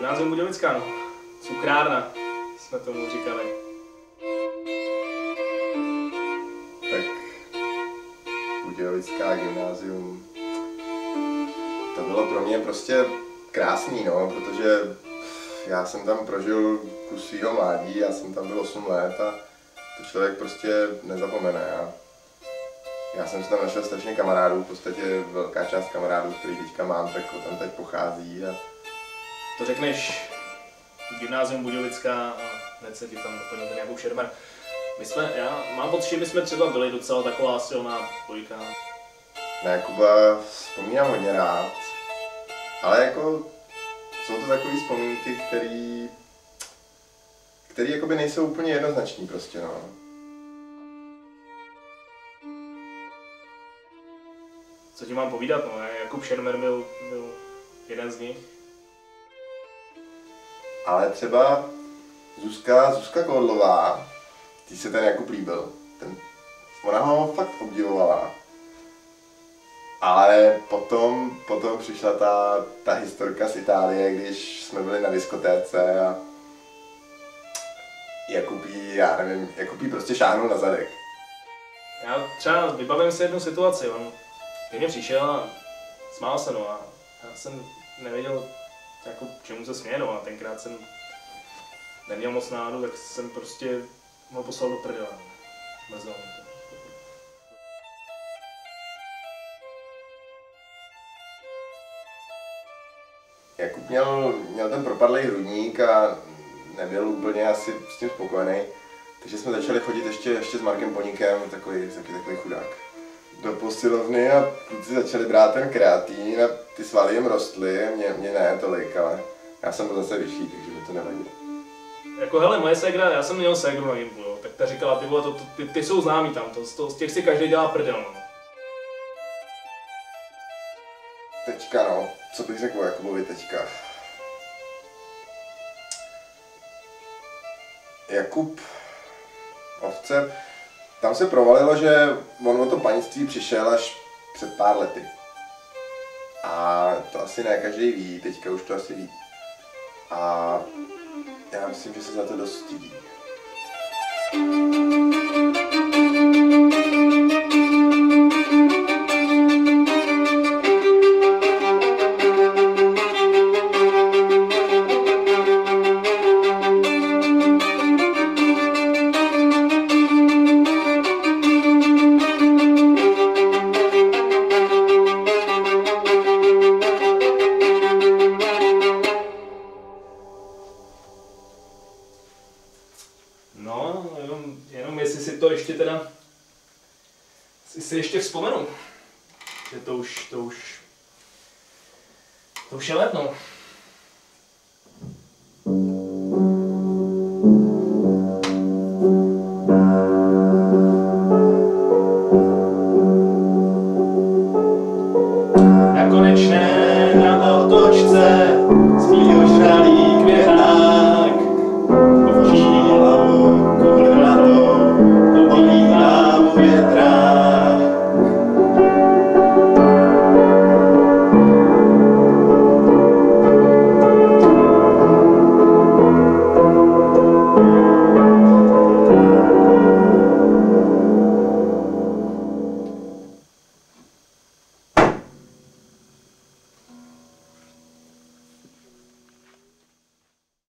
Gymnázium Budějovická, no. Cukrárna, jsme tomu říkali. Tak Budějovická gymnázium, to bylo pro mě prostě krásný, no, protože já jsem tam prožil kus svýho mládí, já jsem tam byl 8 let a to člověk prostě nezapomene. Já jsem si tam našel strašně kamarádů, v podstatě velká část kamarádů, který teďka mám, tak tam teď pochází. To řekneš Gymnázium Budějovická a hned se ti tam doplnil ten Jakub Šermer. Já mám pocit, že my jsme třeba byli docela taková silná dvojka. Na Jakuba vzpomínám hodně rád, ale jako jsou to takové vzpomínky, které jakoby nejsou úplně jednoznační prostě, no. Co ti mám povídat, no, Jakub Šermer byl jeden z nich. Ale třeba Zuzka Kohodlová, tí se ten Jakub líbil. Ona ho fakt obdivovala. Ale potom přišla ta historka z Itálie, když jsme byli na diskotéce a Jakub jí prostě šáhnul na zadek. Já třeba vybavím si jednu situaci, on ke mně přišel a smál se, no, a já jsem nevěděl, jako čemu se směje, no, a tenkrát jsem neměl moc náladu, tak jsem prostě ho poslal do prdele. Mrzelo mě to. Jakub měl ten propadlý hrudník a nebyl úplně asi s tím spokojený, takže jsme začali chodit ještě s Markem Poníkem, takový chudák, do posilovny a kluci začali brát ten kreatín a ty svaly jim rostly, mě ne tolik, ale já jsem byl zase vyšší, takže mi to nevadilo. Jako hele, moje ségra, já jsem měl ségru na Gimplu, jo, tak ta říkala, ty vole, ty jsou známí tam, z těch si každý dělá prdel, no. Teďka no, co bych řekl o Jakubovi teďka? Jakub Ovce, tam se provalilo, že on o to panictví přišel až před pár lety. A to asi ne každý ví, teďka už to asi ví. A já myslím, že se za to dost stydí. No, jenom jestli si to ještě teda, si ještě vzpomenu, že to už je let, no.